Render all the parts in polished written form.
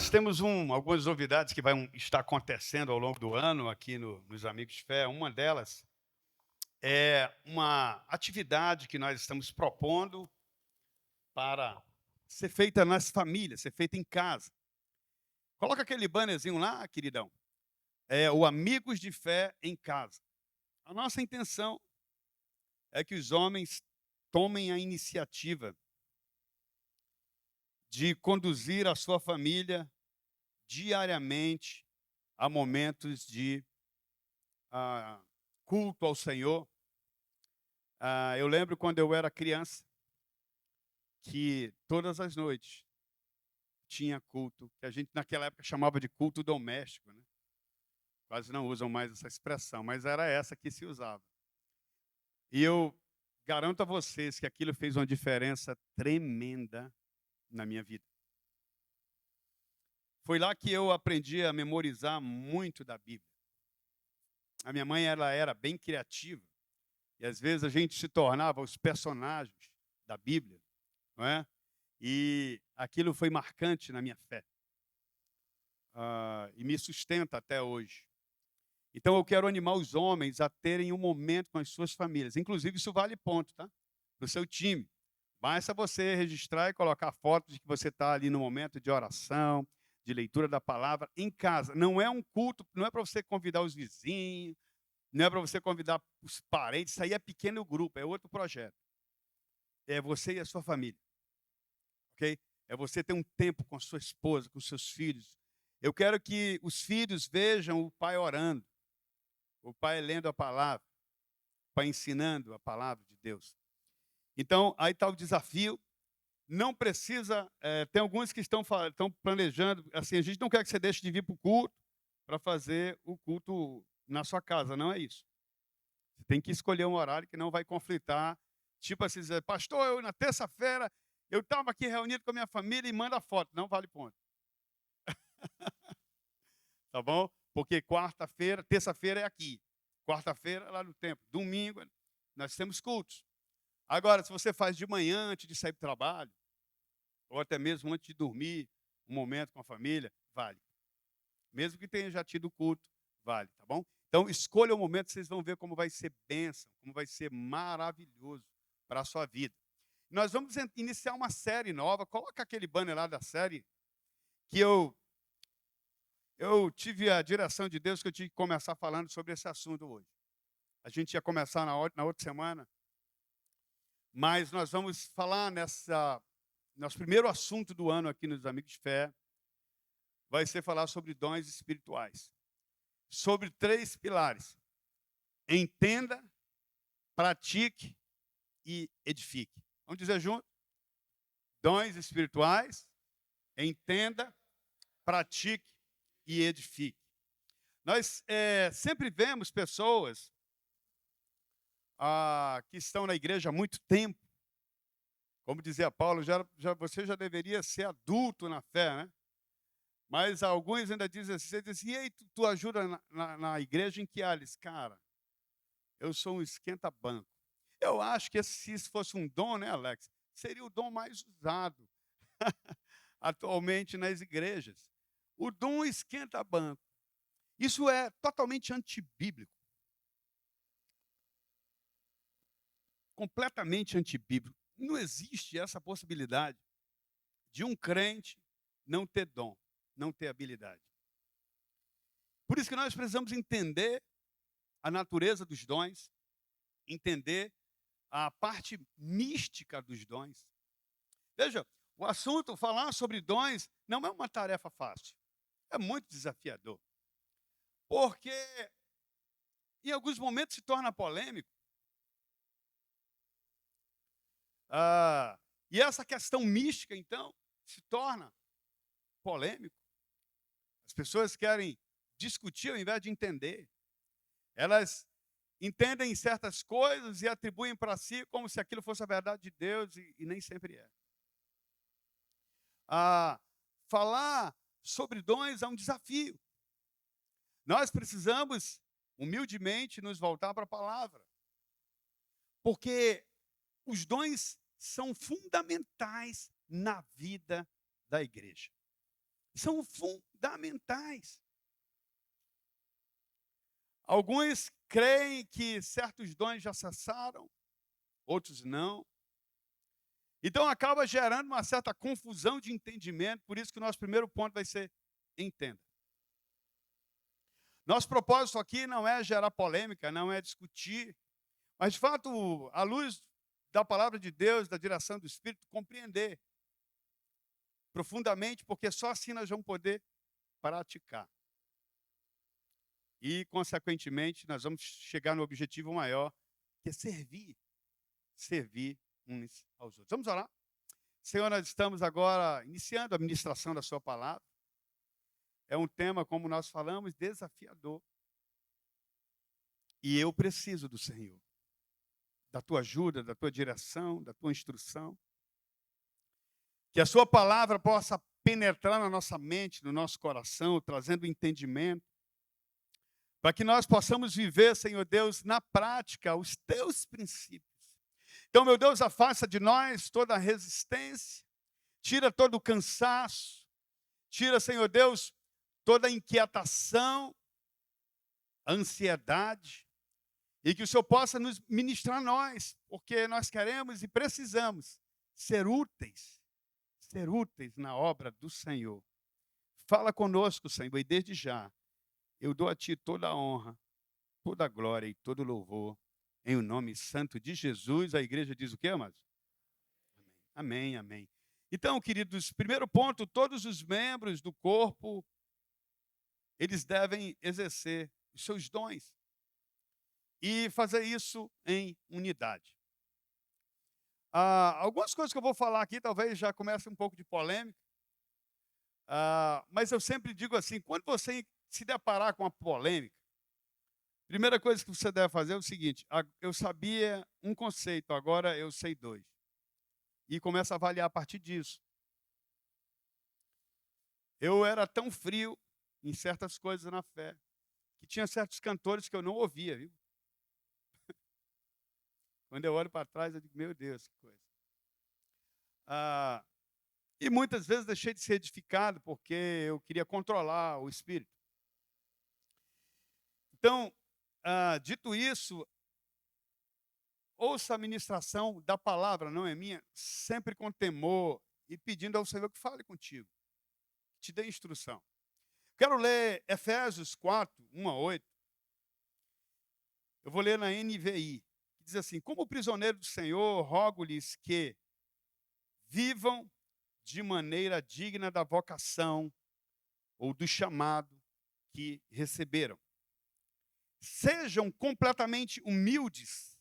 Nós temos algumas novidades que vão estar acontecendo ao longo do ano aqui nos Amigos de Fé. Uma delas é uma atividade que nós estamos propondo para ser feita nas famílias, ser feita em casa. Coloca aquele bannerzinho lá, queridão. É o Amigos de Fé em Casa. A nossa intenção é que os homens tomem a iniciativa de conduzir a sua família diariamente a momentos de culto ao Senhor. Eu lembro quando eu era criança, que todas as noites tinha culto, que a gente naquela época chamava de culto doméstico, né? Quase não usam mais essa expressão, mas era essa que se usava. E eu garanto a vocês que aquilo fez uma diferença tremenda na minha vida. Foi lá que eu aprendi a memorizar muito da Bíblia. A minha mãe, ela era bem criativa, e às vezes a gente se tornava os personagens da Bíblia, não é? E aquilo foi marcante na minha fé. E me sustenta até hoje. Então eu quero animar os homens a terem um momento com as suas famílias. Inclusive, isso vale ponto, tá? Para o seu time. Basta você registrar e colocar fotos de que você está ali no momento de oração, de leitura da palavra, em casa. Não é um culto, não é para você convidar os vizinhos, não é para você convidar os parentes, isso aí é pequeno grupo, é outro projeto. É você e a sua família, ok? É você ter um tempo com a sua esposa, com os seus filhos. Eu quero que os filhos vejam o pai orando, o pai lendo a palavra, o pai ensinando a palavra de Deus. Então, aí está o desafio. Não precisa, tem alguns que estão planejando, assim, a gente não quer que você deixe de vir para o culto para fazer o culto na sua casa, não é isso. Você tem que escolher um horário que não vai conflitar, tipo assim, dizer, pastor, eu na terça-feira, eu estava aqui reunido com a minha família e manda foto, não vale ponto. Tá bom? Porque quarta-feira, terça-feira é aqui, quarta-feira é lá no templo, domingo nós temos cultos. Agora, se você faz de manhã antes de sair para o trabalho, ou até mesmo antes de dormir, um momento com a família, vale. Mesmo que tenha já tido culto, vale, tá bom? Então, escolha o momento, vocês vão ver como vai ser bênção, como vai ser maravilhoso para a sua vida. Nós vamos iniciar uma série nova, coloca aquele banner lá da série, que eu tive a direção de Deus que eu tinha que começar falando sobre esse assunto hoje. A gente ia começar na outra semana, mas nós vamos falar nosso primeiro assunto do ano aqui nos Amigos de Fé, vai ser falar sobre dons espirituais. Sobre 3 pilares. Entenda, pratique e edifique. Vamos dizer junto? Dons espirituais, entenda, pratique e edifique. Nós sempre vemos pessoas que estão na igreja há muito tempo. Como dizia Paulo, você já deveria ser adulto na fé, né? Mas alguns ainda dizem assim, você diz, e aí, tu ajuda na igreja em que áreas? Cara, eu sou um esquenta-banco. Eu acho que se isso fosse um dom, né, Alex? Seria o dom mais usado atualmente nas igrejas. O dom esquenta-banco. Isso é totalmente antibíblico. Completamente antibíblico. Não existe essa possibilidade de um crente não ter dom, não ter habilidade. Por isso que nós precisamos entender a natureza dos dons, entender a parte mística dos dons. Veja, o assunto, falar sobre dons, não é uma tarefa fácil. É muito desafiador. Porque em alguns momentos se torna polêmico. E essa questão mística, então, se torna polêmico. As pessoas querem discutir ao invés de entender. Elas entendem certas coisas e atribuem para si como se aquilo fosse a verdade de Deus e nem sempre é. Falar sobre dons é um desafio. Nós precisamos, humildemente, nos voltar para a palavra. Porque os dons são fundamentais na vida da igreja. são fundamentais. Alguns creem que certos dons já cessaram, outros não. Então acaba gerando uma certa confusão de entendimento, por isso que o nosso primeiro ponto vai ser: entenda. Nosso propósito aqui não é gerar polêmica, não é discutir, mas de fato, à luz da palavra de Deus, da direção do Espírito, compreender profundamente, porque só assim nós vamos poder praticar. E, consequentemente, nós vamos chegar no objetivo maior, que é servir uns aos outros. Vamos orar? Senhor, nós estamos agora iniciando a ministração da sua palavra. É um tema, como nós falamos, desafiador. E eu preciso do Senhor, da tua ajuda, da tua direção, da tua instrução. Que a sua palavra possa penetrar na nossa mente, no nosso coração, trazendo entendimento, para que nós possamos viver, Senhor Deus, na prática, os teus princípios. Então, meu Deus, afasta de nós toda a resistência, tira todo o cansaço, tira, Senhor Deus, toda a inquietação, ansiedade, e que o Senhor possa nos ministrar a nós, porque nós queremos e precisamos ser úteis na obra do Senhor. Fala conosco, Senhor, e desde já, eu dou a Ti toda a honra, toda a glória e todo o louvor, em o nome santo de Jesus. A igreja diz o quê, amados? Amém, amém. Então, queridos, primeiro ponto, todos os membros do corpo, eles devem exercer os seus dons e fazer isso em unidade. Algumas coisas que eu vou falar aqui talvez já comece um pouco de polêmica, mas eu sempre digo assim, quando você se deparar com uma polêmica, a primeira coisa que você deve fazer é o seguinte: eu sabia um conceito, agora eu sei dois. E começa a avaliar a partir disso. Eu era tão frio em certas coisas na fé, que tinha certos cantores que eu não ouvia, viu? Quando eu olho para trás, eu digo, meu Deus, que coisa. E muitas vezes deixei de ser edificado porque eu queria controlar o espírito. Então, dito isso, ouça a ministração da palavra, não é minha, sempre com temor e pedindo ao Senhor que fale contigo, que te dê instrução. Quero ler Efésios 4, 1 a 8. Eu vou ler na NVI. Que diz assim: como prisioneiro do Senhor, rogo-lhes que vivam de maneira digna da vocação ou do chamado que receberam. Sejam completamente humildes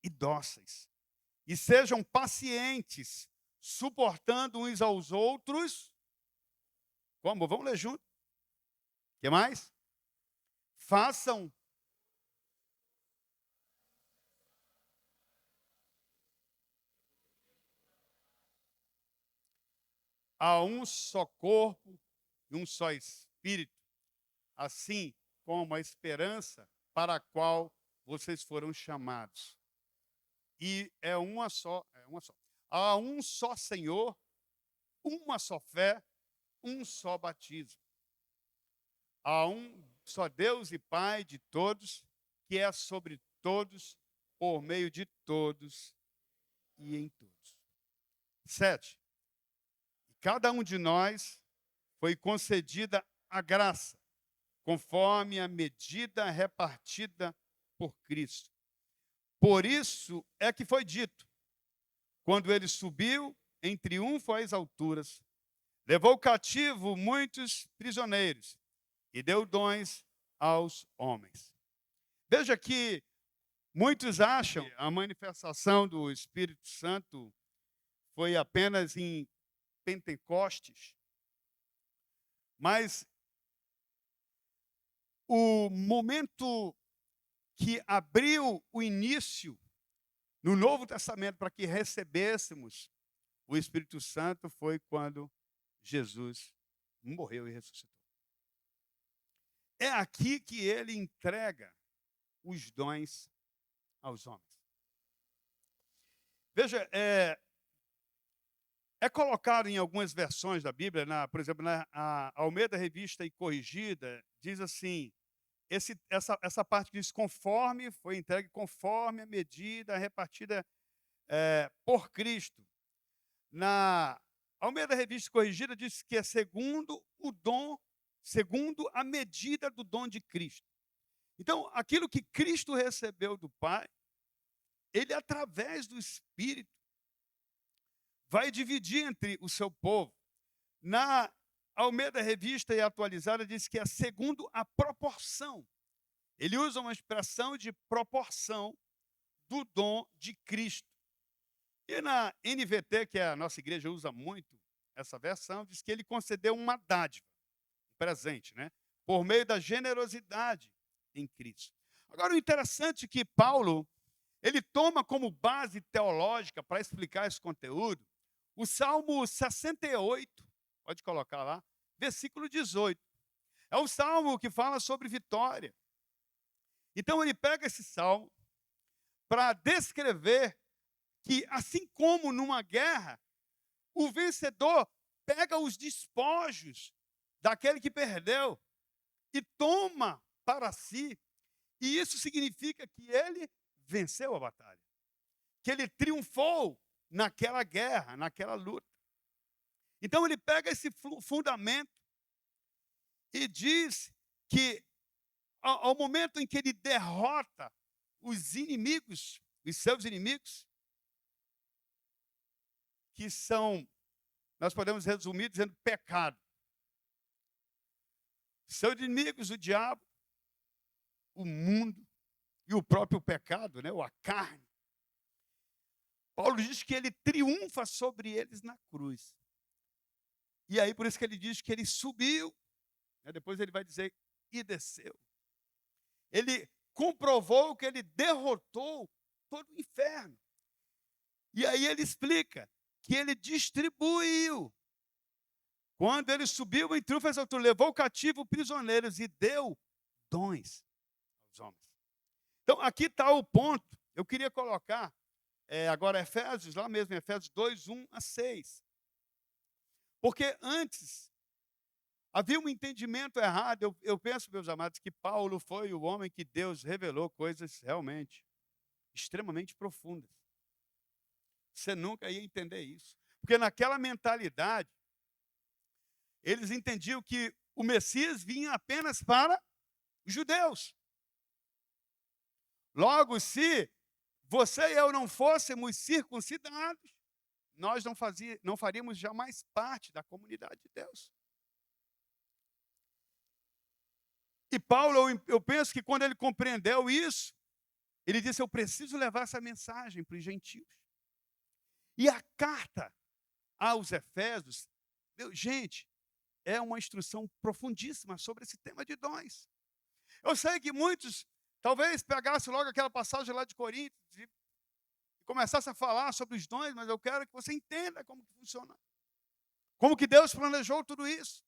e dóceis, e sejam pacientes, suportando uns aos outros. Como? Vamos ler junto. O que mais? Façam a um só corpo e um só espírito, assim como a esperança para a qual vocês foram chamados. E é uma só. Há um só Senhor, uma só fé, um só batismo. Há um só Deus e Pai de todos, que é sobre todos, por meio de todos e em todos. 7. Cada um de nós foi concedida a graça, conforme a medida repartida por Cristo. Por isso é que foi dito, quando ele subiu em triunfo às alturas, levou cativo muitos prisioneiros e deu dons aos homens. Veja que muitos acham que a manifestação do Espírito Santo foi apenas em Pentecostes, mas o momento que abriu o início no Novo Testamento para que recebêssemos o Espírito Santo foi quando Jesus morreu e ressuscitou. É aqui que ele entrega os dons aos homens. Veja, é É colocado em algumas versões da Bíblia, por exemplo, a Almeida Revista e Corrigida, diz assim, essa parte que diz conforme, foi entregue conforme a medida repartida por Cristo. Na Almeida Revista e Corrigida diz que é segundo o dom, segundo a medida do dom de Cristo. Então, aquilo que Cristo recebeu do Pai, ele através do Espírito vai dividir entre o seu povo. Na Almeida Revista e Atualizada diz que é segundo a proporção. Ele usa uma expressão de proporção do dom de Cristo. E na NVT, que a nossa igreja usa muito essa versão, diz que ele concedeu uma dádiva, um presente, né? Por meio da generosidade em Cristo. Agora, o interessante é que Paulo, ele toma como base teológica para explicar esse conteúdo o Salmo 68, pode colocar lá, versículo 18. É o salmo que fala sobre vitória. Então ele pega esse salmo para descrever que, assim como numa guerra, o vencedor pega os despojos daquele que perdeu e toma para si. E isso significa que ele venceu a batalha, que ele triunfou naquela guerra, naquela luta. Então ele pega esse fundamento e diz que ao momento em que ele derrota os inimigos, os seus inimigos, que são, nós podemos resumir dizendo pecado. Seus inimigos, o diabo, o mundo e o próprio pecado, né, ou a carne. Paulo diz que ele triunfa sobre eles na cruz. E aí, por isso que ele diz que ele subiu, né, depois ele vai dizer, e desceu. Ele comprovou que ele derrotou todo o inferno. E aí ele explica que ele distribuiu. Quando ele subiu em triunfo, levou cativo prisioneiros e deu dons aos homens. Então, aqui está o ponto. Eu queria colocar agora Efésios, lá mesmo, Efésios 2, 1 a 6. Porque antes havia um entendimento errado. Eu penso, meus amados, que Paulo foi o homem que Deus revelou coisas realmente extremamente profundas. Você nunca ia entender isso. Porque naquela mentalidade, eles entendiam que o Messias vinha apenas para os judeus. Logo, se você e eu não fôssemos circuncidados, nós não faríamos jamais parte da comunidade de Deus. E Paulo, eu penso que quando ele compreendeu isso, ele disse, eu preciso levar essa mensagem para os gentios. E a carta aos Efésios, gente, é uma instrução profundíssima sobre esse tema de dons. Eu sei que muitos talvez pegassem logo aquela passagem lá de Coríntios e começassem a falar sobre os dons, mas eu quero que você entenda como que funciona. Como que Deus planejou tudo isso.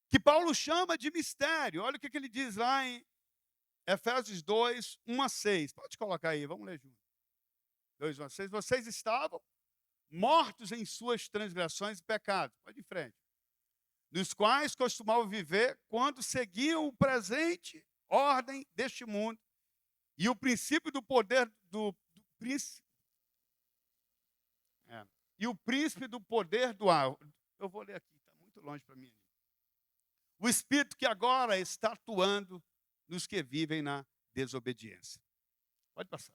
Que Paulo chama de mistério. Olha o que ele diz lá em Efésios 2, 1 a 6. Pode colocar aí, vamos ler junto. 2, 1 a 6. Vocês estavam mortos em suas transgressões e pecados. Pode ir em frente. Dos quais costumavam viver quando seguiam o presente ordem deste mundo e o princípio do poder do príncipe. E o príncipe do poder do ar. Eu vou ler aqui, está muito longe para mim. O Espírito que agora está atuando nos que vivem na desobediência. Pode passar.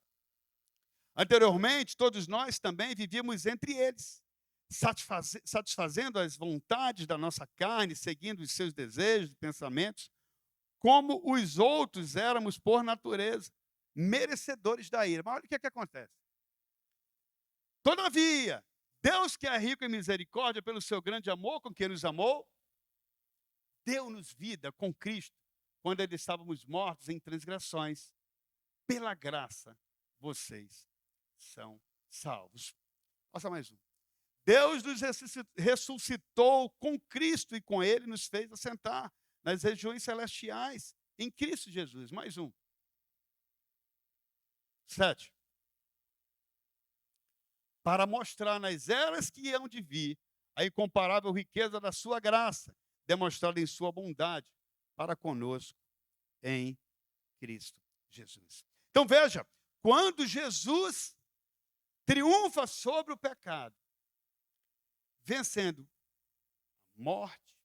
Anteriormente, todos nós também vivíamos entre eles, satisfazendo as vontades da nossa carne, seguindo os seus desejos e pensamentos, como os outros éramos por natureza, merecedores da ira. Mas olha o que acontece. Todavia, Deus, que é rico em misericórdia pelo seu grande amor com que nos amou, deu-nos vida com Cristo, quando ainda estávamos mortos em transgressões. Pela graça, vocês são salvos. Passa mais um. Deus nos ressuscitou com Cristo e com Ele nos fez assentar nas regiões celestiais, em Cristo Jesus. Mais um. 7. para mostrar nas eras que hão de vir a incomparável riqueza da sua graça, demonstrada em sua bondade para conosco em Cristo Jesus. Então veja, quando Jesus triunfa sobre o pecado, vencendo a morte,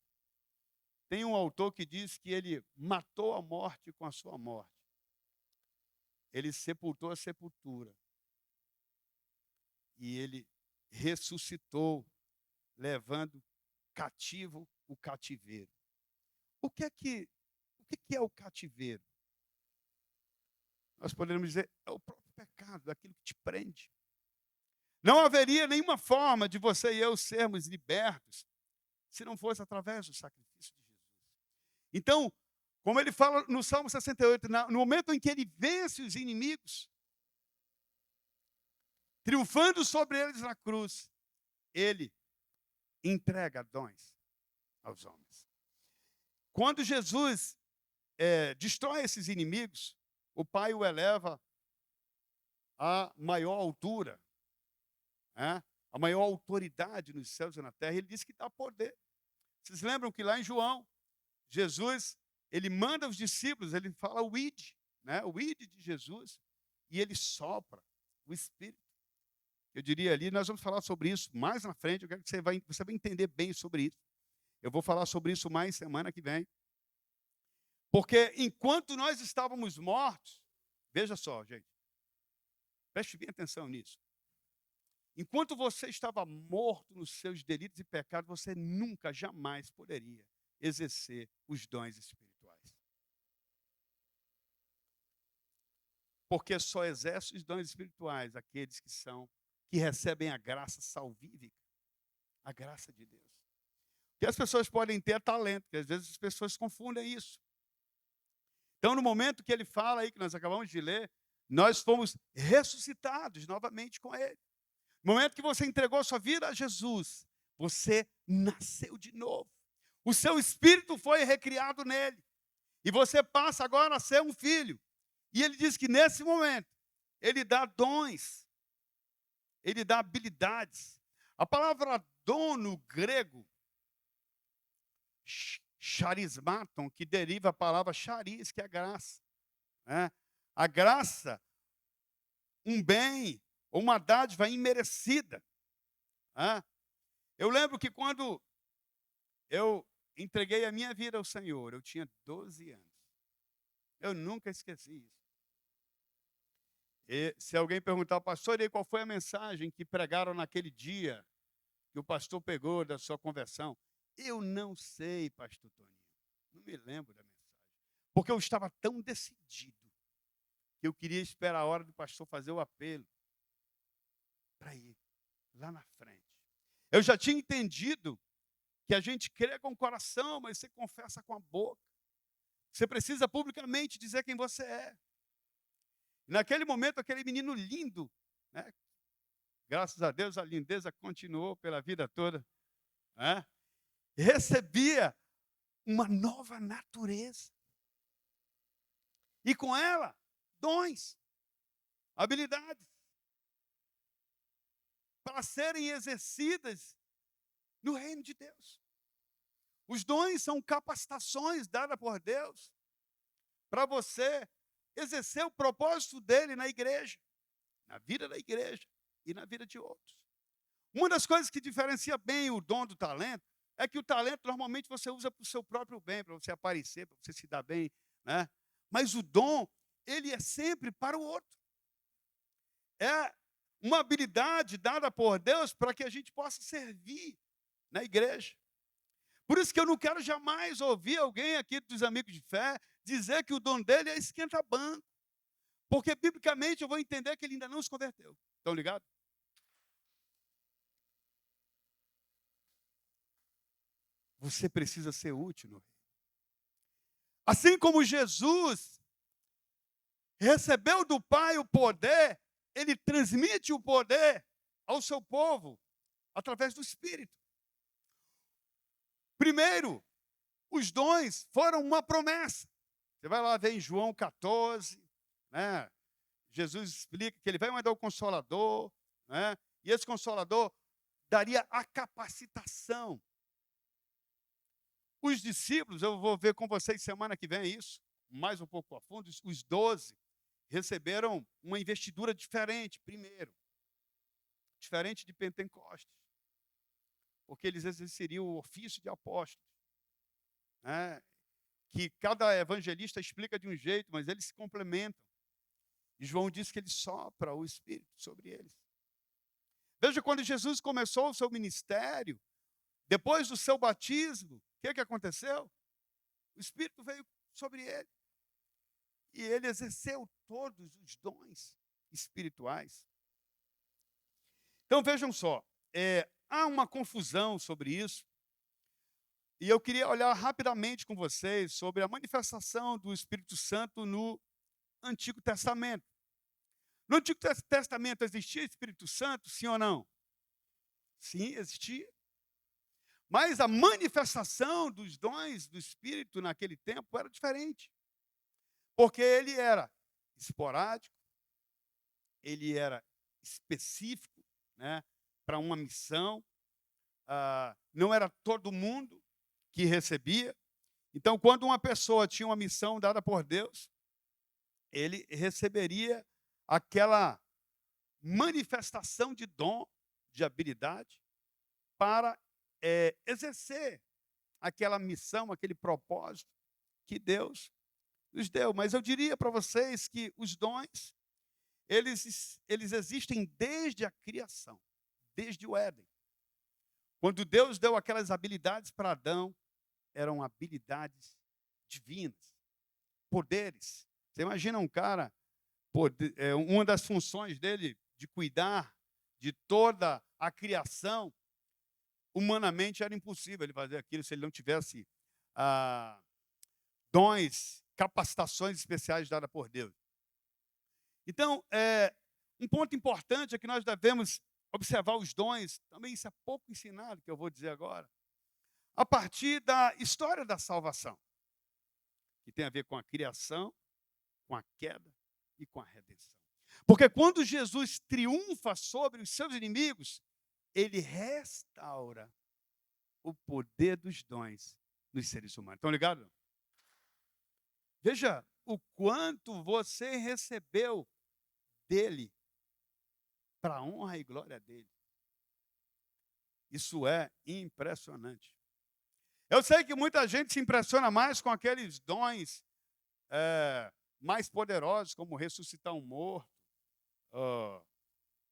tem um autor que diz que ele matou a morte com a sua morte. Ele sepultou a sepultura. E ele ressuscitou, levando cativo o cativeiro. O que é o cativeiro? Nós poderíamos dizer, é o próprio pecado, aquilo que te prende. Não haveria nenhuma forma de você e eu sermos libertos se não fosse através do sacrifício de Jesus. Então, como ele fala no Salmo 68, no momento em que ele vence os inimigos, triunfando sobre eles na cruz, ele entrega dons aos homens. Quando Jesus destrói esses inimigos, o Pai o eleva à maior altura, a maior autoridade nos céus e na terra. Ele diz que dá poder. Vocês lembram que lá em João, Jesus, ele manda os discípulos, ele fala o ide, o ide de Jesus, e ele sopra o Espírito. Eu diria ali, nós vamos falar sobre isso mais na frente, eu quero que você vai entender bem sobre isso. Eu vou falar sobre isso mais semana que vem. Porque enquanto nós estávamos mortos, veja só, gente, preste bem atenção nisso. Enquanto você estava morto nos seus delitos e pecados, você nunca, jamais poderia exercer os dons espirituais. Porque só exerce os dons espirituais aqueles que recebem a graça salvífica, a graça de Deus. Porque as pessoas podem ter talento, porque às vezes as pessoas confundem isso. Então, no momento que ele fala aí, que nós acabamos de ler, nós fomos ressuscitados novamente com ele. No momento que você entregou sua vida a Jesus, você nasceu de novo. O seu espírito foi recriado nele. E você passa agora a ser um filho. E ele diz que nesse momento, ele dá dons, ele dá habilidades. A palavra dom no grego, charismaton, que deriva a palavra charis, que é a graça. A graça, um bem, ou uma dádiva imerecida. Eu lembro que quando eu entreguei a minha vida ao Senhor, eu tinha 12 anos. Eu nunca esqueci isso. E se alguém perguntar, pastor, e aí qual foi a mensagem que pregaram naquele dia que o pastor pegou da sua conversão? Eu não sei, pastor Toninho. Não me lembro da mensagem. Porque eu estava tão decidido que eu queria esperar a hora do pastor fazer o apelo para ir lá na frente. Eu já tinha entendido que a gente crê com o coração, mas você confessa com a boca. Você precisa publicamente dizer quem você é. Naquele momento, aquele menino lindo, graças a Deus, a lindeza continuou pela vida toda, recebia uma nova natureza. E com ela, dons, habilidades, para serem exercidas no reino de Deus. Os dons são capacitações dadas por Deus para você exercer o propósito dele na igreja, na vida da igreja e na vida de outros. Uma das coisas que diferencia bem o dom do talento é que o talento normalmente você usa para o seu próprio bem, para você aparecer, para você se dar bem, Mas o dom, ele é sempre para o outro. É uma habilidade dada por Deus para que a gente possa servir na igreja. Por isso que eu não quero jamais ouvir alguém aqui dos amigos de fé dizer que o dom dele é esquenta-banco. Porque, biblicamente, eu vou entender que ele ainda não se converteu. Estão ligados? Você precisa ser útil no reino. Assim como Jesus recebeu do Pai o poder, ele transmite o poder ao seu povo através do Espírito. Primeiro, os dons foram uma promessa. Você vai lá ver em João 14, Jesus explica que ele vai mandar o Consolador, E esse Consolador daria a capacitação. Os discípulos, eu vou ver com vocês semana que vem isso, mais um pouco a fundo, os 12 receberam uma investidura diferente, primeiro. Diferente de Pentecostes. Porque eles exerceriam o ofício de apóstolos. Né? Que cada evangelista explica de um jeito, mas eles se complementam. E João diz que ele sopra o Espírito sobre eles. Veja, quando Jesus começou o seu ministério, depois do seu batismo, o que aconteceu? O Espírito veio sobre ele. E ele exerceu todos os dons espirituais. Então, vejam só, há uma confusão sobre isso. E eu queria olhar rapidamente com vocês sobre a manifestação do Espírito Santo no Antigo Testamento. No Antigo Testamento existia Espírito Santo, sim ou não? Sim, existia. Mas a manifestação dos dons do Espírito naquele tempo era diferente. Porque ele era esporádico, ele era específico, né, para uma missão. Não era todo mundo que recebia. Então, quando uma pessoa tinha uma missão dada por Deus, ele receberia aquela manifestação de dom, de habilidade, para exercer aquela missão, aquele propósito que Deus nos deu. Mas eu diria para vocês que os dons, eles existem desde a criação, desde o Éden. Quando Deus deu aquelas habilidades para Adão, eram habilidades divinas, poderes. Você imagina um cara, uma das funções dele de cuidar de toda a criação, humanamente era impossível ele fazer aquilo se ele não tivesse dons, capacitações especiais dadas por Deus. Então, um ponto importante é que nós devemos observar os dons, também isso é pouco ensinado, que eu vou dizer agora, a partir da história da salvação, que tem a ver com a criação, com a queda e com a redenção. Porque quando Jesus triunfa sobre os seus inimigos, ele restaura o poder dos dons nos seres humanos. Estão ligados? Veja o quanto você recebeu dele para a honra e glória dele. Isso é impressionante. Eu sei que muita gente se impressiona mais com aqueles dons mais poderosos, como ressuscitar um morto,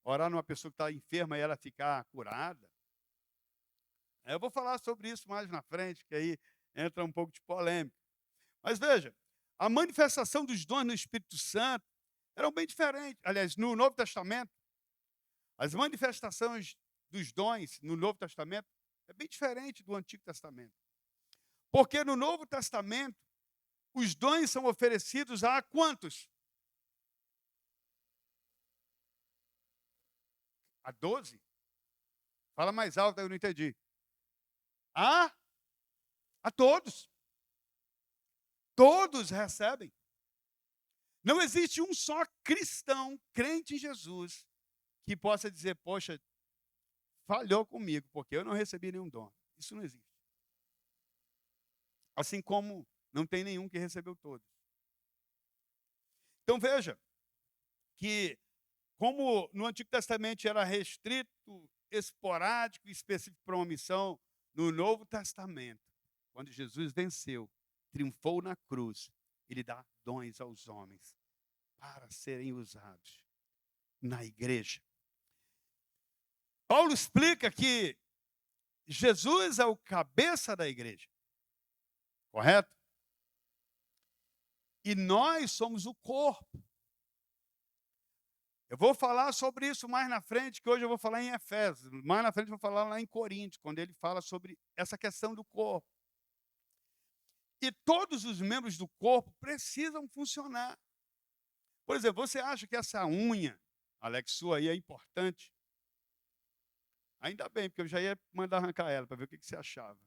orar numa pessoa que está enferma e ela ficar curada. Eu vou falar sobre isso mais na frente, que aí entra um pouco de polêmica. Mas veja, a manifestação dos dons no Espírito Santo eram bem diferentes. Aliás, no Novo Testamento, as manifestações dos dons no Novo Testamento é bem diferente do Antigo Testamento. Porque no Novo Testamento, os dons são oferecidos a quantos? A 12? Fala mais alto, eu não entendi. A todos. Todos recebem. Não existe um só cristão, crente em Jesus, que possa dizer, poxa, falhou comigo, porque eu não recebi nenhum dom. Isso não existe. Assim como não tem nenhum que recebeu todos. Então veja que, como no Antigo Testamento era restrito, esporádico e específico para uma missão, no Novo Testamento, quando Jesus venceu, triunfou na cruz, ele dá dons aos homens para serem usados na igreja. Paulo explica que Jesus é o cabeça da igreja, correto? E nós somos o corpo. Eu vou falar sobre isso mais na frente, que hoje eu vou falar em Efésios. Mais na frente eu vou falar lá em Coríntios, quando ele fala sobre essa questão do corpo. E todos os membros do corpo precisam funcionar. Por exemplo, você acha que essa unha, Alex, sua aí é importante? Ainda bem, porque eu já ia mandar arrancar ela para ver o que você achava.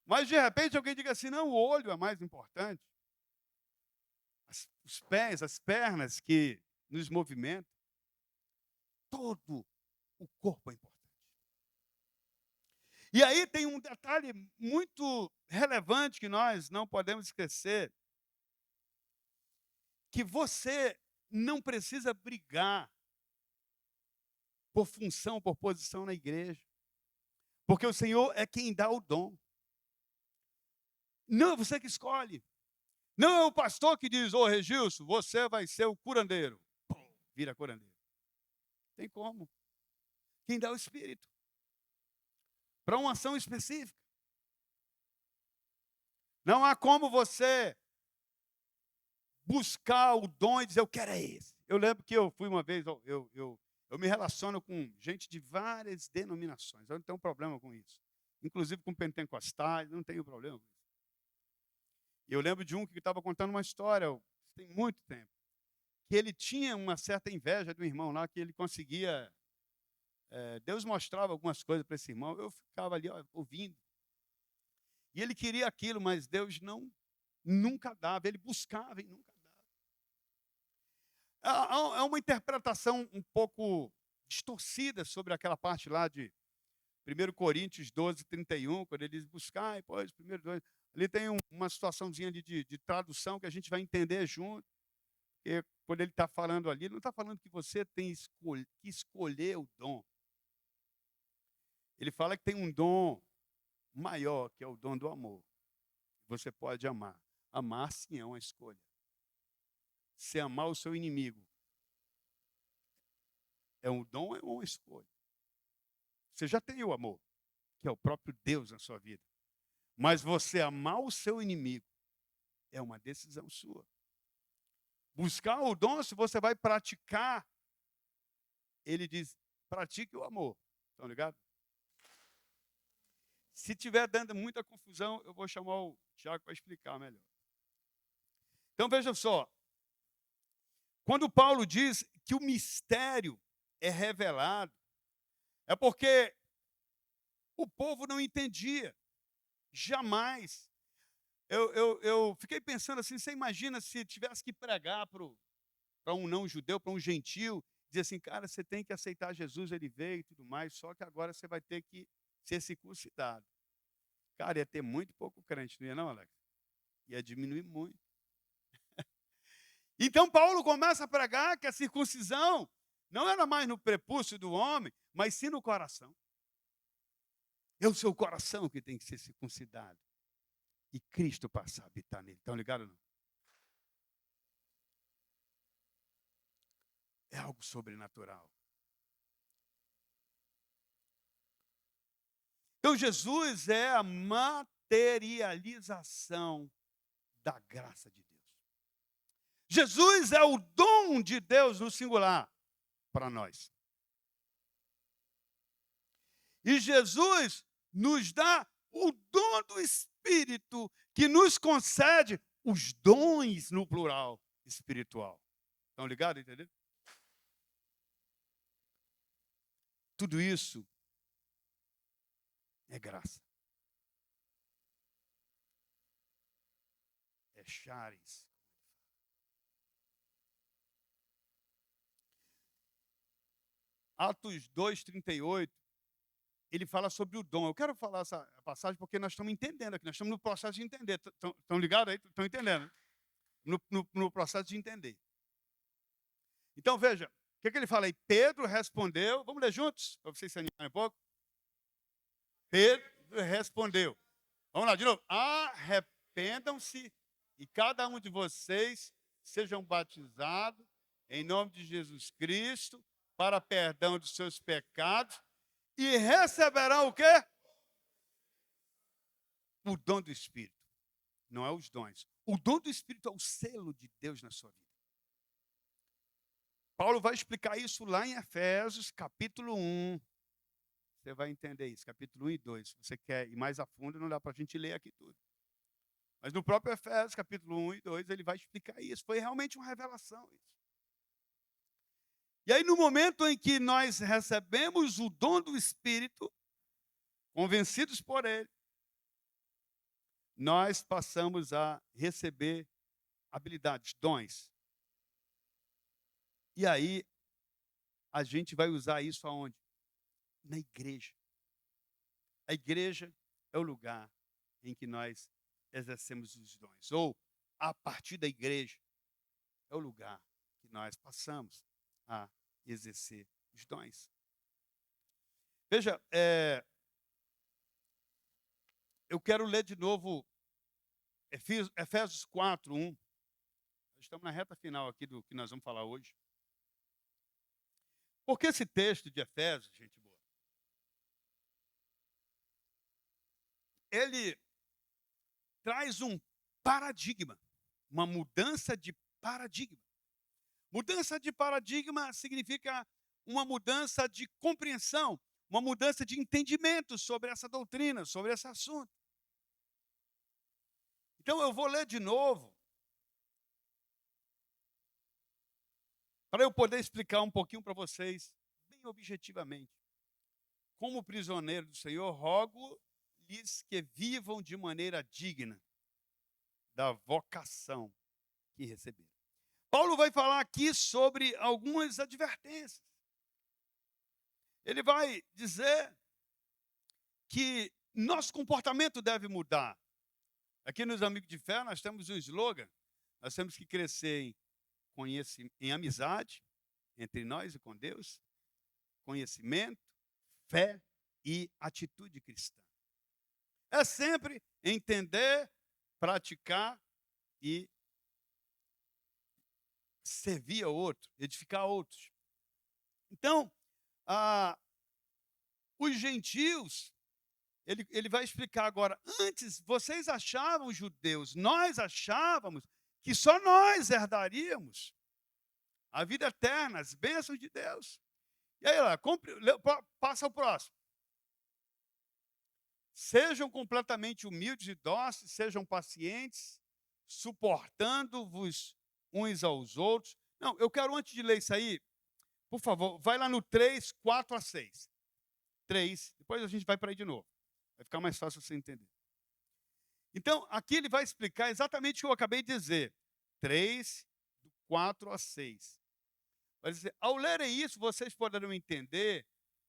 Mas, de repente, alguém diga assim, não, o olho é mais importante. Os pés, as pernas que nos movimentam. todo o corpo é importante. E aí tem um detalhe muito relevante que nós não podemos esquecer, que você não precisa brigar por função, por posição na igreja, porque o Senhor é quem dá o dom. Não é você que escolhe. Não é o pastor que diz, ô Regilson, você vai ser o curandeiro. Pum, vira curandeiro. Tem como. Quem dá o Espírito. Para uma ação específica. Não há como você buscar o dom e dizer, eu quero é esse. Eu lembro que eu fui uma vez, eu me relaciono com gente de várias denominações. Eu não tenho problema com isso. Inclusive com pentecostais, não tenho problema com isso. Eu lembro de um que estava contando uma história, tem muito tempo, que ele tinha uma certa inveja do irmão lá, que ele conseguia, Deus mostrava algumas coisas para esse irmão, eu ficava ali ouvindo. E ele queria aquilo, mas Deus nunca dava, ele buscava e nunca dava. É uma interpretação um pouco distorcida sobre aquela parte lá de 1 Coríntios 12, 31, quando ele diz buscar, pois, primeiro 2. Ali tem uma situaçãozinha ali de tradução que a gente vai entender junto. Porque quando ele está falando ali, ele não está falando que você tem que escolher o dom. Ele fala que tem um dom maior, que é o dom do amor. Você pode amar. Amar, sim, é uma escolha. Se amar o seu inimigo é um dom, é uma escolha. Você já tem o amor, que é o próprio Deus na sua vida. Mas você amar o seu inimigo é uma decisão sua. Buscar o dom, se você vai praticar, ele diz, pratique o amor. Estão ligados? Se tiver dando muita confusão, eu vou chamar o Tiago para explicar melhor. Então veja só, quando Paulo diz que o mistério é revelado, é porque o povo não entendia, jamais. Eu fiquei pensando assim, você imagina se tivesse que pregar para um não-judeu, para um gentil, dizer assim, cara, você tem que aceitar Jesus, ele veio e tudo mais, só que agora você vai ter que ser circuncidado. Cara, ia ter muito pouco crente, não ia não, Alex? Ia diminuir muito. Então Paulo começa a pregar que a circuncisão não era mais no prepúcio do homem, mas sim no coração. É o seu coração que tem que ser circuncidado. E Cristo passa a habitar nele. Estão ligados ou não? É algo sobrenatural. Então Jesus é a materialização da graça de Deus. Jesus é o dom de Deus no singular para nós. E Jesus nos dá o dom do Espírito que nos concede os dons no plural espiritual. Estão ligados, entendeu? Tudo isso é graça. É charis. Atos 2:38, ele fala sobre o dom. Eu quero falar essa passagem porque nós estamos entendendo aqui, nós estamos no processo de entender. Estão ligados aí? Estão entendendo? No processo de entender. Então, veja, o que ele fala aí? Pedro respondeu, vamos ler juntos, para vocês se animarem um pouco. Pedro respondeu. Vamos lá, de novo. Arrependam-se e cada um de vocês sejam batizados em nome de Jesus Cristo para perdão dos seus pecados e receberão o quê? O dom do Espírito. Não é os dons. O dom do Espírito é o selo de Deus na sua vida. Paulo vai explicar isso lá em Efésios, capítulo 1. Você vai entender isso, capítulo 1 e 2. Se você quer ir mais a fundo, não dá para a gente ler aqui tudo. Mas no próprio Efésios, capítulo 1 e 2, ele vai explicar isso. Foi realmente uma revelação isso. E aí, no momento em que nós recebemos o dom do Espírito, convencidos por ele, nós passamos a receber habilidades, dons. E aí, a gente vai usar isso aonde? Na igreja. A igreja é o lugar em que nós exercemos os dons. Ou, a partir da igreja, é o lugar que nós passamos a exercer os dons. Veja, eu quero ler de novo Efésios 4, 1. Estamos na reta final aqui do que nós vamos falar hoje. Porque esse texto de Efésios, gente boa, ele traz um paradigma, uma mudança de paradigma. Mudança de paradigma significa uma mudança de compreensão, uma mudança de entendimento sobre essa doutrina, sobre esse assunto. Então eu vou ler de novo, para eu poder explicar um pouquinho para vocês, bem objetivamente. Como prisioneiro do Senhor, rogo-lhes que vivam de maneira digna da vocação que receberam. Paulo vai falar aqui sobre algumas advertências. Ele vai dizer que nosso comportamento deve mudar. Aqui nos Amigos de Fé nós temos um slogan: nós temos que crescer em amizade entre nós e com Deus, conhecimento, fé e atitude cristã. É sempre entender, praticar e servir a outro, edificar a outros. Então, os gentios, ele vai explicar agora, antes vocês achavam judeus, nós achávamos que só nós herdaríamos a vida eterna, as bênçãos de Deus. E aí lá, passa ao próximo. Sejam completamente humildes e dóceis, sejam pacientes, suportando-vos uns aos outros. Não, eu quero, antes de ler isso aí, por favor, vai lá no 3, 4 a 6. 3, depois a gente vai para aí de novo. Vai ficar mais fácil você entender. Então, aqui ele vai explicar exatamente o que eu acabei de dizer. 3, 4 a 6. Vai dizer, ao lerem isso, vocês poderão entender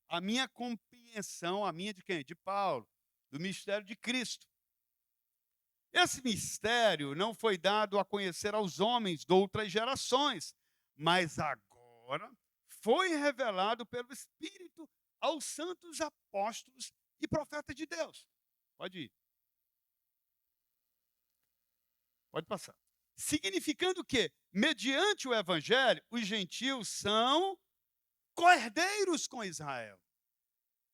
a minha compreensão, a minha de quem? De Paulo, do mistério de Cristo. Esse mistério não foi dado a conhecer aos homens de outras gerações, mas agora foi revelado pelo Espírito aos santos apóstolos e profetas de Deus. Pode ir. Pode passar. Significando que, mediante o evangelho, os gentios são co-herdeiros com Israel.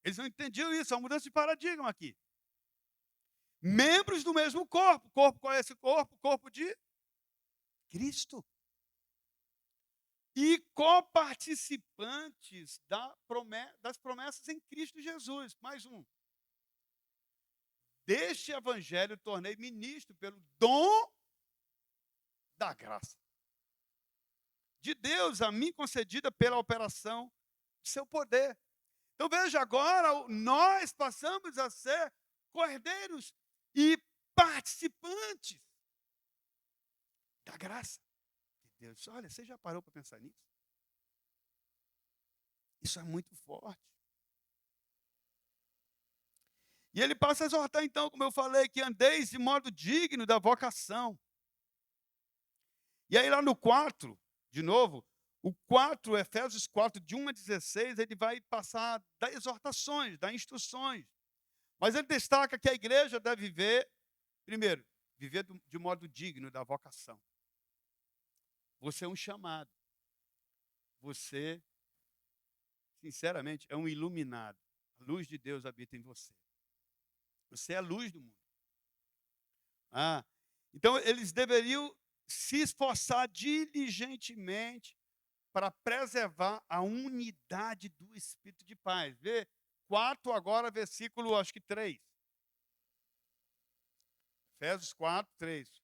Eles não entendiam isso, é uma mudança de paradigma aqui. Membros do mesmo corpo. Corpo, qual é esse corpo? Corpo de Cristo. E coparticipantes das promessas em Cristo Jesus. Mais um. Deste evangelho tornei ministro pelo dom da graça de Deus a mim concedida pela operação de seu poder. Então veja, agora nós passamos a ser cordeiros e participantes da graça de Deus. Olha, você já parou para pensar nisso? Isso é muito forte. E ele passa a exortar, então, como eu falei, que andeis de modo digno da vocação. E aí lá no 4, de novo, o 4, Efésios 4, de 1 a 16, ele vai passar das exortações, das instruções. Mas ele destaca que a igreja deve viver, primeiro, viver de modo digno da vocação. Você é um chamado. Você, sinceramente, é um iluminado. A luz de Deus habita em você. Você é a luz do mundo. Então, eles deveriam se esforçar diligentemente para preservar a unidade do Espírito de paz. Vê 4 agora, versículo, acho que 3. Efésios 4, 3.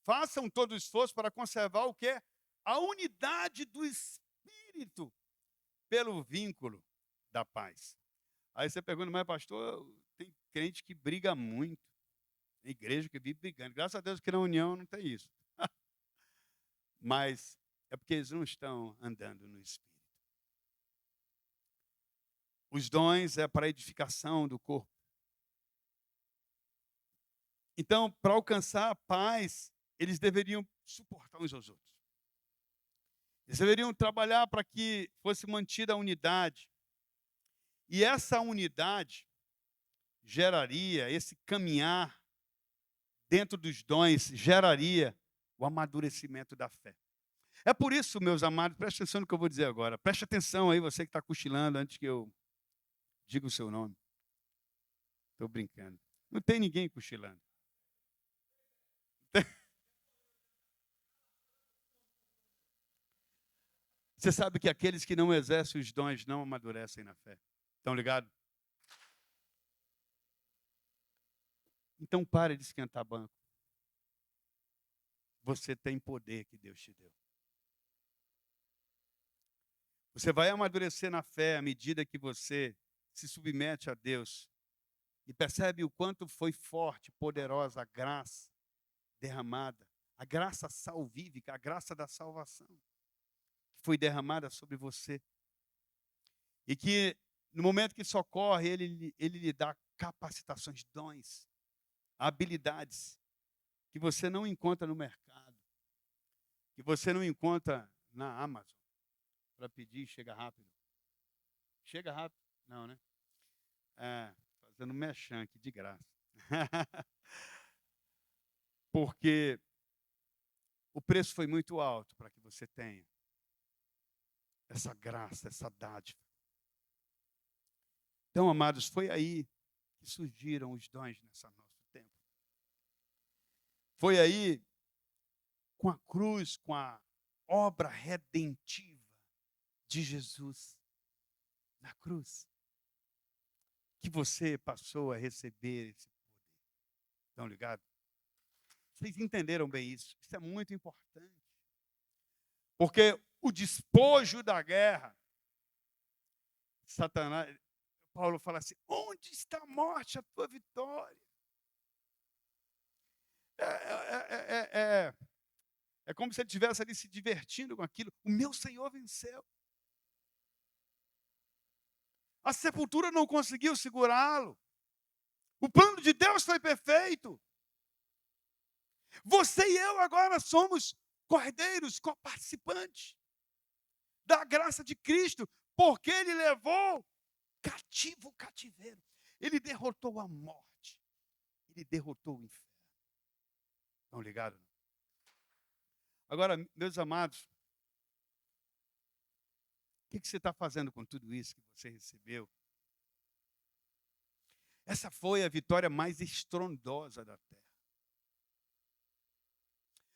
Façam todo o esforço para conservar o quê? A unidade do Espírito pelo vínculo da paz. Aí você pergunta, mas pastor, tem crente que briga muito. Tem igreja que vive brigando. Graças a Deus que na união não tem isso. Mas é porque eles não estão andando no Espírito. Os dons é para a edificação do corpo. Então, para alcançar a paz, eles deveriam suportar uns aos outros. Eles deveriam trabalhar para que fosse mantida a unidade. E essa unidade geraria, esse caminhar dentro dos dons, geraria o amadurecimento da fé. É por isso, meus amados, preste atenção no que eu vou dizer agora. Preste atenção aí, você que está cochilando antes que eu diga o seu nome. Estou brincando. Não tem ninguém cochilando. Você sabe que aqueles que não exercem os dons não amadurecem na fé. Estão ligados? Então pare de esquentar banco. Você tem poder que Deus te deu. Você vai amadurecer na fé à medida que você se submete a Deus e percebe o quanto foi forte, poderosa a graça derramada, a graça salvífica, a graça da salvação que foi derramada sobre você. E que no momento que isso ocorre, ele lhe dá capacitações, dons, habilidades que você não encontra no mercado, que você não encontra na Amazon para pedir, chega rápido. Chega rápido? Não, né? Fazendo merchan aqui de graça. Porque o preço foi muito alto para que você tenha essa graça, essa dádiva. Então, amados, foi aí que surgiram os dons nesse nosso tempo. Foi aí, com a cruz, com a obra redentiva de Jesus na cruz, que você passou a receber esse poder. Estão ligados? Vocês entenderam bem isso? Isso é muito importante. Porque o despojo da guerra, Satanás, Paulo fala assim: onde está a morte, a tua vitória? É como se ele estivesse ali se divertindo com aquilo. O meu Senhor venceu. A sepultura não conseguiu segurá-lo. O plano de Deus foi perfeito. Você e eu agora somos cordeiros, coparticipantes da graça de Cristo, porque Ele levou cativo o cativeiro. Ele derrotou a morte. Ele derrotou o inferno. Estão ligados? Agora, meus amados, o que você está fazendo com tudo isso que você recebeu? Essa foi a vitória mais estrondosa da terra.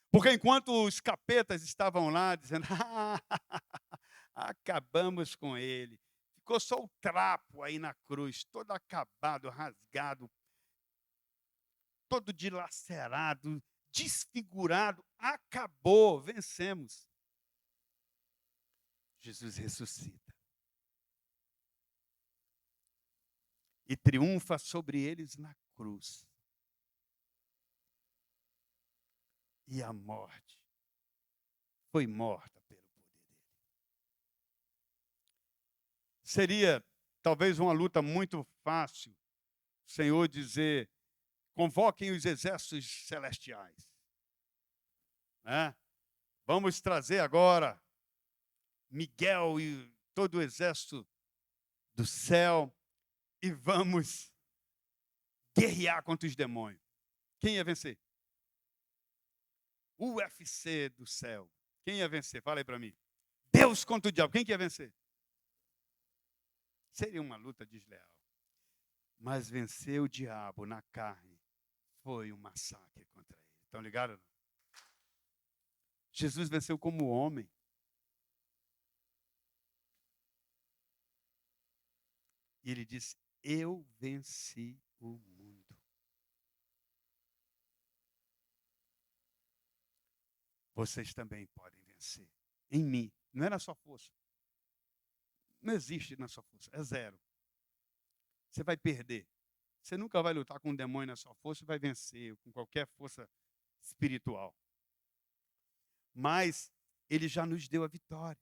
Porque enquanto os capetas estavam lá dizendo, acabamos com ele, ficou só o trapo aí na cruz, todo acabado, rasgado, todo dilacerado, desfigurado, acabou, vencemos. Jesus ressuscita e triunfa sobre eles na cruz. E a morte foi morta pelo poder dele. Seria talvez uma luta muito fácil o Senhor dizer: convoquem os exércitos celestiais. Né? Vamos trazer agora Miguel e todo o exército do céu e vamos guerrear contra os demônios. Quem ia vencer? O UFC do céu. Quem ia vencer? Fala aí para mim. Deus contra o diabo. Quem que ia vencer? Seria uma luta desleal. Mas vencer o diabo na carne foi um massacre contra ele. Estão ligados? Jesus venceu como homem. E ele disse: eu venci o mundo. Vocês também podem vencer. Em mim. Não é na sua força. Não existe na sua força. É zero. Você vai perder. Você nunca vai lutar com um demônio na sua força e vai vencer com qualquer força espiritual. Mas ele já nos deu a vitória.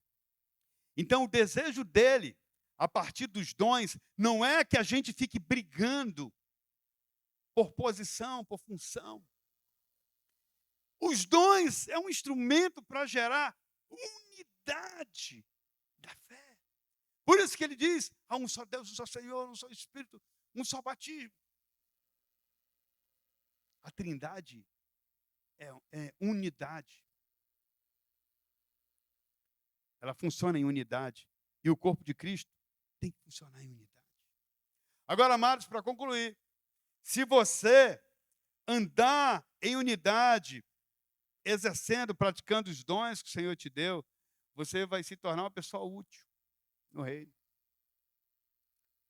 Então, o desejo dele, a partir dos dons, não é que a gente fique brigando por posição, por função. Os dons é um instrumento para gerar unidade da fé. Por isso que ele diz, há um só Deus, um só Senhor, um só Espírito, um só batismo. A Trindade é unidade. Ela funciona em unidade. E o corpo de Cristo tem que funcionar em unidade. Agora, amados, para concluir, se você andar em unidade, exercendo, praticando os dons que o Senhor te deu, você vai se tornar uma pessoa útil no reino.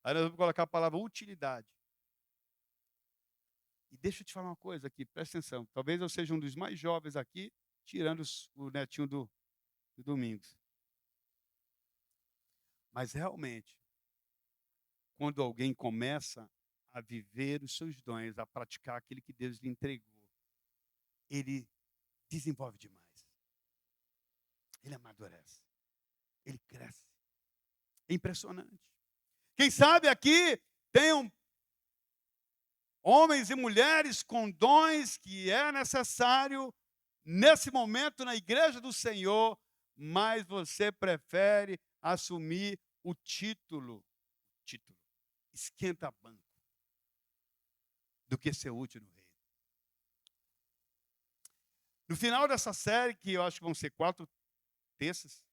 Aí nós vamos colocar a palavra utilidade. E deixa eu te falar uma coisa aqui, presta atenção. Talvez eu seja um dos mais jovens aqui, tirando o netinho do Domingos. Mas realmente, quando alguém começa a viver os seus dons, a praticar aquilo que Deus lhe entregou, ele desenvolve demais. Ele amadurece. Ele cresce. É impressionante. Quem sabe aqui tenham homens e mulheres com dons que é necessário nesse momento na igreja do Senhor, mas você prefere assumir o título esquenta-banco, do que ser útil no reino. No final dessa série, que eu acho que vão ser 4 terças,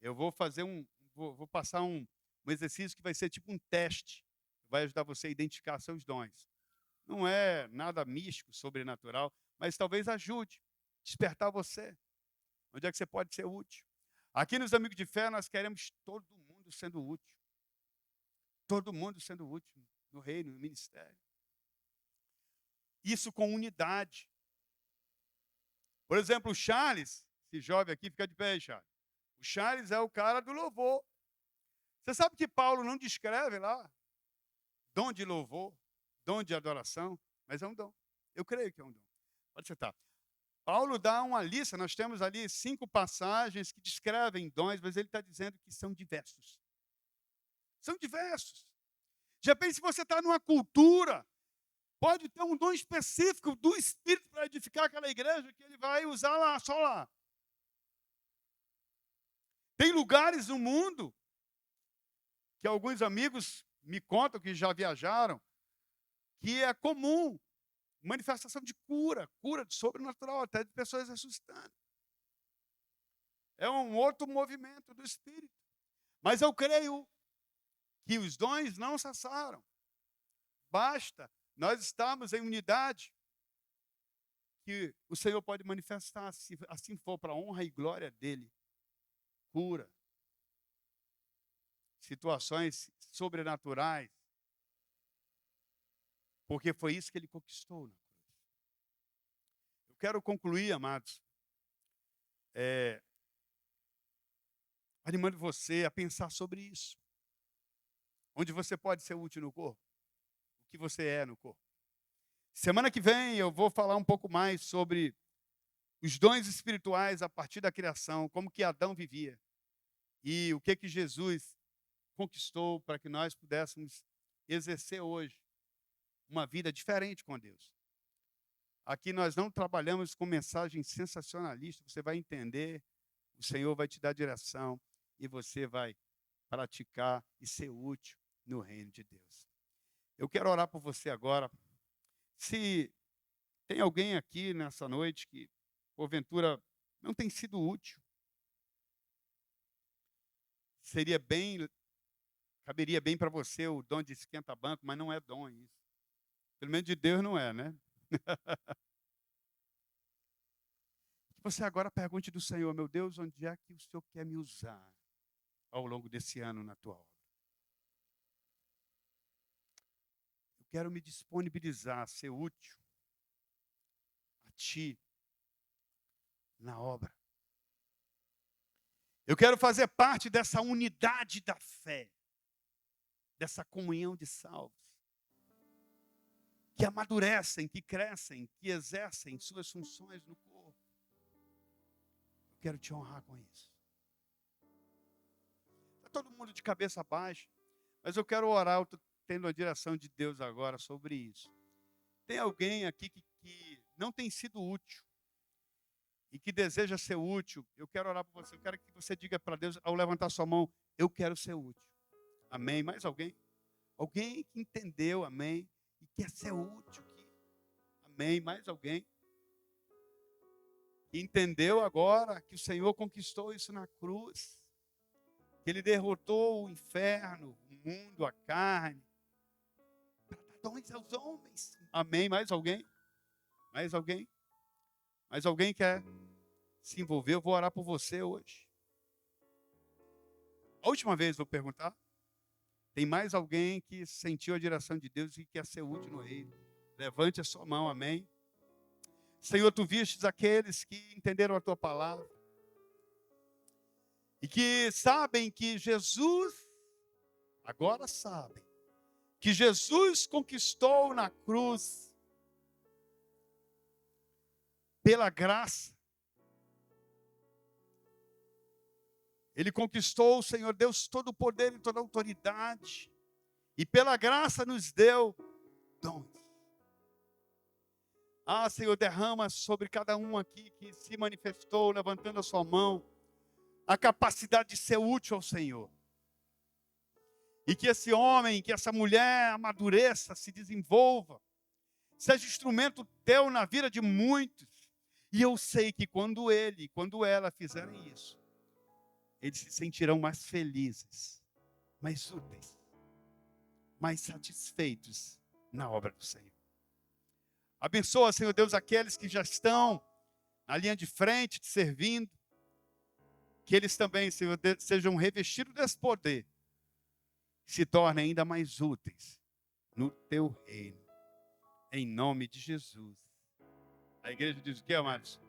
eu vou fazer vou passar um exercício que vai ser tipo um teste, vai ajudar você a identificar seus dons. Não é nada místico, sobrenatural, mas talvez ajude a despertar você. Onde é que você pode ser útil? Aqui nos Amigos de Fé, nós queremos todo mundo sendo útil. Todo mundo sendo útil no reino, no ministério. Isso com unidade. Por exemplo, o Charles, esse jovem aqui, fica de pé aí, Charles. O Charles é o cara do louvor. Você sabe que Paulo não descreve lá dom de louvor, dom de adoração, mas é um dom. Eu creio que é um dom. Pode sentar. Paulo dá uma lista, nós temos ali 5 passagens que descrevem dons, mas ele está dizendo que são diversos. São diversos. Já pense se você está numa cultura, pode ter um dom específico do Espírito para edificar aquela igreja que ele vai usar lá, só lá. Tem lugares no mundo que alguns amigos me contam que já viajaram, que é comum manifestação de cura de sobrenatural, até de pessoas ressuscitando. É um outro movimento do Espírito. Mas eu creio que os dons não cessaram. Basta nós estarmos em unidade, que o Senhor pode manifestar, se assim for, para a honra e glória dEle. Cura. Situações sobrenaturais. Porque foi isso que Ele conquistou na cruz. Eu quero concluir, amados, animando você a pensar sobre isso. Onde você pode ser útil no corpo. O que você é no corpo. Semana que vem eu vou falar um pouco mais sobre os dons espirituais a partir da criação, como que Adão vivia. E o que Jesus conquistou para que nós pudéssemos exercer hoje uma vida diferente com Deus. Aqui nós não trabalhamos com mensagens sensacionalistas, você vai entender, o Senhor vai te dar direção e você vai praticar e ser útil no reino de Deus. Eu quero orar por você agora. Se tem alguém aqui nessa noite que, porventura, não tem sido útil, caberia bem para você o dom de esquenta-banco, mas não é dom isso. Pelo menos de Deus não é, né? Você agora pergunte do Senhor, meu Deus, onde é que o Senhor quer me usar ao longo desse ano na tua obra? Eu quero me disponibilizar a ser útil a Ti na obra. Eu quero fazer parte dessa unidade da fé, dessa comunhão de salvos, que amadurecem, que crescem, que exercem suas funções no corpo. Eu quero te honrar com isso. Está todo mundo de cabeça baixa, mas eu quero orar, eu estou tendo a direção de Deus agora sobre isso. Tem alguém aqui que não tem sido útil e que deseja ser útil? Eu quero orar por você, eu quero que você diga para Deus, ao levantar sua mão, eu quero ser útil. Amém? Mais alguém? Alguém que entendeu, amém, e quer ser útil aqui. Amém? Mais alguém? Que entendeu agora que o Senhor conquistou isso na cruz. Que Ele derrotou o inferno, o mundo, a carne. Para dar dons aos homens. Amém? Mais alguém? Mais alguém? Mais alguém quer se envolver? Eu vou orar por você hoje. A última vez vou perguntar. Tem mais alguém que sentiu a direção de Deus e quer ser útil no reino? Levante a sua mão, amém? Senhor, tu vistes aqueles que entenderam a tua palavra e que sabem que Jesus, agora sabem, que Jesus conquistou na cruz, pela graça. Ele conquistou, Senhor Deus, todo o poder e toda a autoridade. E pela graça nos deu dons. Ah, Senhor, derrama sobre cada um aqui que se manifestou, levantando a sua mão, a capacidade de ser útil ao Senhor. E que esse homem, que essa mulher amadureça, se desenvolva, seja instrumento teu na vida de muitos. E eu sei que quando ele, quando ela fizerem isso, eles se sentirão mais felizes, mais úteis, mais satisfeitos na obra do Senhor. Abençoa, Senhor Deus, aqueles que já estão na linha de frente, te servindo. Que eles também, Senhor Deus, sejam revestidos desse poder. Se tornem ainda mais úteis no teu reino. Em nome de Jesus. A igreja diz o que, amados?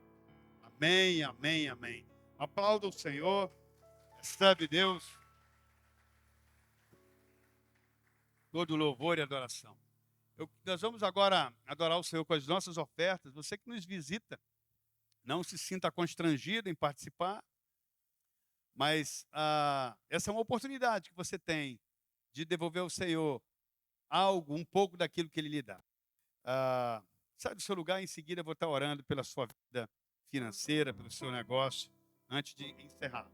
Amém, amém, amém. Aplauda o Senhor. Recebe Deus. Todo louvor e adoração. Nós vamos agora adorar o Senhor com as nossas ofertas. Você que nos visita, não se sinta constrangido em participar, mas essa é uma oportunidade que você tem de devolver ao Senhor algo, um pouco daquilo que Ele lhe dá. Sai do seu lugar, em seguida eu vou estar orando pela sua vida financeira, pelo seu negócio, antes de encerrar.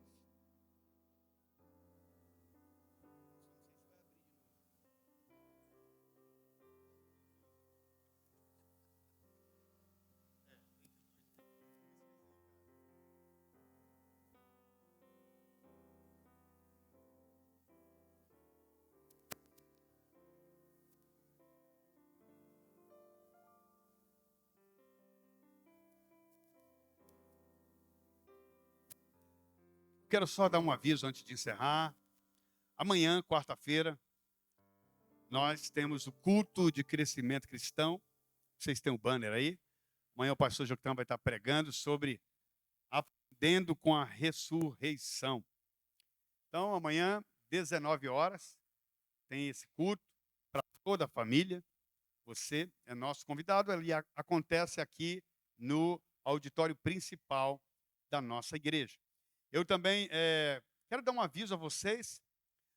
Quero só dar um aviso antes de encerrar. Amanhã, quarta-feira, nós temos o culto de crescimento cristão. Vocês têm o banner aí. Amanhã o pastor Joctão vai estar pregando sobre aprendendo com a ressurreição. Então, amanhã, 19 horas, tem esse culto para toda a família. Você é nosso convidado. Ele acontece aqui no auditório principal da nossa igreja. Eu também quero dar um aviso a vocês.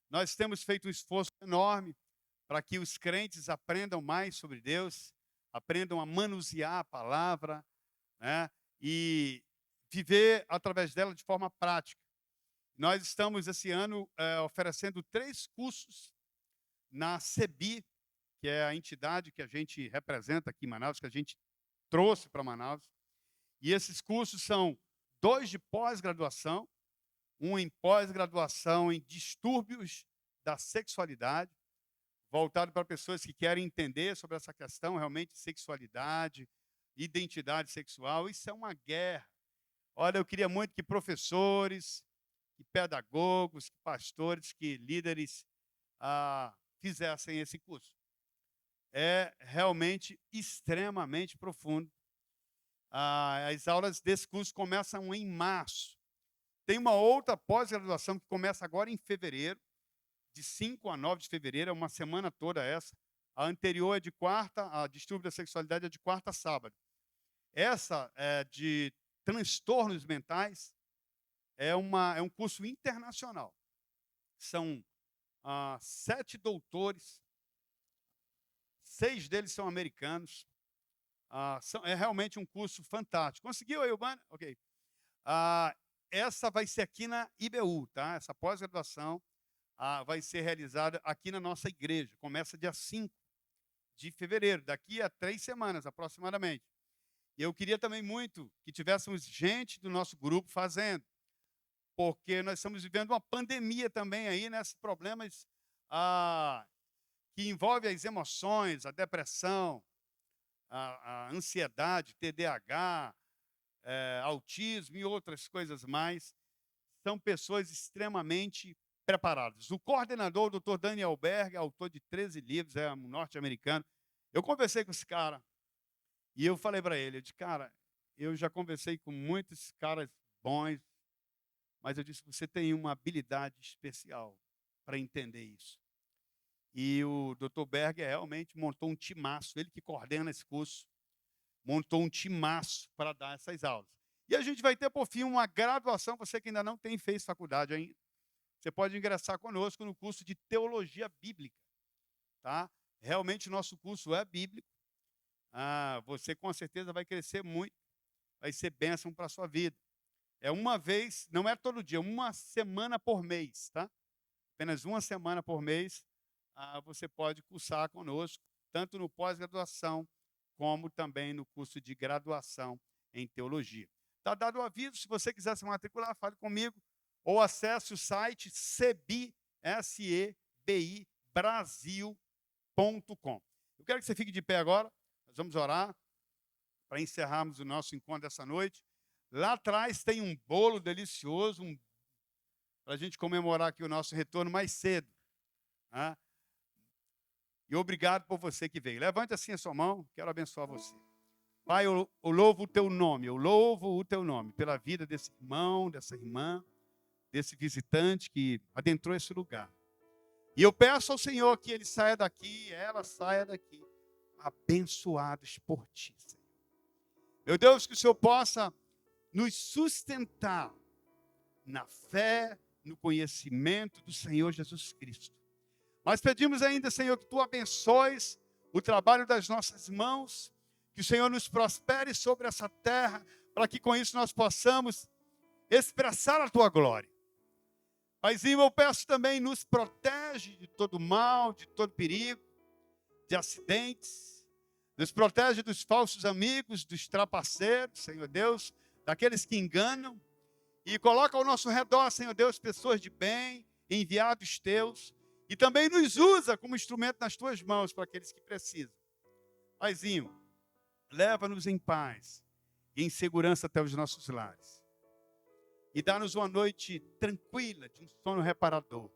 Nós temos feito um esforço enorme para que os crentes aprendam mais sobre Deus, aprendam a manusear a palavra, né, e viver através dela de forma prática. Nós estamos, esse ano, oferecendo 3 cursos na CEBI, que é a entidade que a gente representa aqui em Manaus, que a gente trouxe para Manaus. E esses cursos são 2 de pós-graduação, um em pós-graduação em distúrbios da sexualidade, voltado para pessoas que querem entender sobre essa questão, realmente, sexualidade, identidade sexual. Isso é uma guerra. Olha, eu queria muito que professores, que pedagogos, que pastores, que líderes fizessem esse curso. É realmente extremamente profundo. As aulas desse curso começam em março. Tem uma outra pós-graduação que começa agora em fevereiro, de 5 a 9 de fevereiro, é uma semana toda essa. A anterior é de quarta, a distúrbio da sexualidade é de quarta a sábado. Essa é de transtornos mentais, é um curso internacional. São 7 doutores, 6 deles são americanos. É realmente um curso fantástico. Conseguiu aí o banner? Ok. Essa vai ser aqui na IBU, tá? Essa pós-graduação vai ser realizada aqui na nossa igreja. Começa dia 5 de fevereiro, daqui a 3 semanas aproximadamente. E eu queria também muito que tivéssemos gente do nosso grupo fazendo, porque nós estamos vivendo uma pandemia também aí, nesses problemas que envolvem as emoções, a depressão, a ansiedade, TDAH, autismo e outras coisas mais. São pessoas extremamente preparadas. O coordenador, o Dr. Daniel Berg, autor de 13 livros, é um norte-americano. Eu conversei com esse cara e eu falei para ele, eu disse, cara, eu já conversei com muitos caras bons, mas eu disse, você tem uma habilidade especial para entender isso. E o Dr. Berg realmente montou um timaço, ele que coordena esse curso, montou um timaço para dar essas aulas. E a gente vai ter, por fim, uma graduação, você que ainda não fez faculdade ainda, você pode ingressar conosco no curso de Teologia Bíblica, tá? Realmente o nosso curso é bíblico, você com certeza vai crescer muito, vai ser bênção para a sua vida. É uma vez, não é todo dia, uma semana por mês, tá? Apenas uma semana por mês, você pode cursar conosco, tanto no pós-graduação, como também no curso de graduação em teologia. Está dado o aviso, se você quiser se matricular, fale comigo, ou acesse o site sebibrasil.com. Eu quero que você fique de pé agora, nós vamos orar para encerrarmos o nosso encontro dessa noite. Lá atrás tem um bolo delicioso, para a gente comemorar aqui o nosso retorno mais cedo. E obrigado por você que veio. Levante assim a sua mão, quero abençoar você. Pai, eu louvo o teu nome, eu louvo o teu nome pela vida desse irmão, dessa irmã, desse visitante que adentrou esse lugar. E eu peço ao Senhor que ele saia daqui, ela saia daqui, abençoados por ti, Senhor. Meu Deus, que o Senhor possa nos sustentar na fé, no conhecimento do Senhor Jesus Cristo. Nós pedimos ainda, Senhor, que Tu abençoes o trabalho das nossas mãos, que o Senhor nos prospere sobre essa terra, para que com isso nós possamos expressar a Tua glória. Paizinho, eu peço também, nos protege de todo mal, de todo perigo, de acidentes, nos protege dos falsos amigos, dos trapaceiros, Senhor Deus, daqueles que enganam, e coloca ao nosso redor, Senhor Deus, pessoas de bem, enviados Teus, e também nos usa como instrumento nas Tuas mãos para aqueles que precisam. Paizinho, leva-nos em paz e em segurança até os nossos lares. E dá-nos uma noite tranquila, de um sono reparador,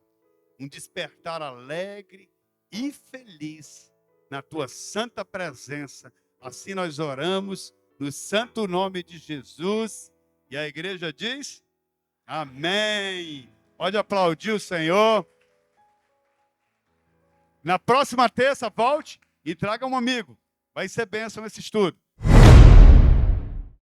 um despertar alegre e feliz na Tua santa presença. Assim nós oramos no santo nome de Jesus. E a igreja diz, amém. Pode aplaudir o Senhor. Na próxima terça, volte e traga um amigo. Vai ser bênção esse estudo.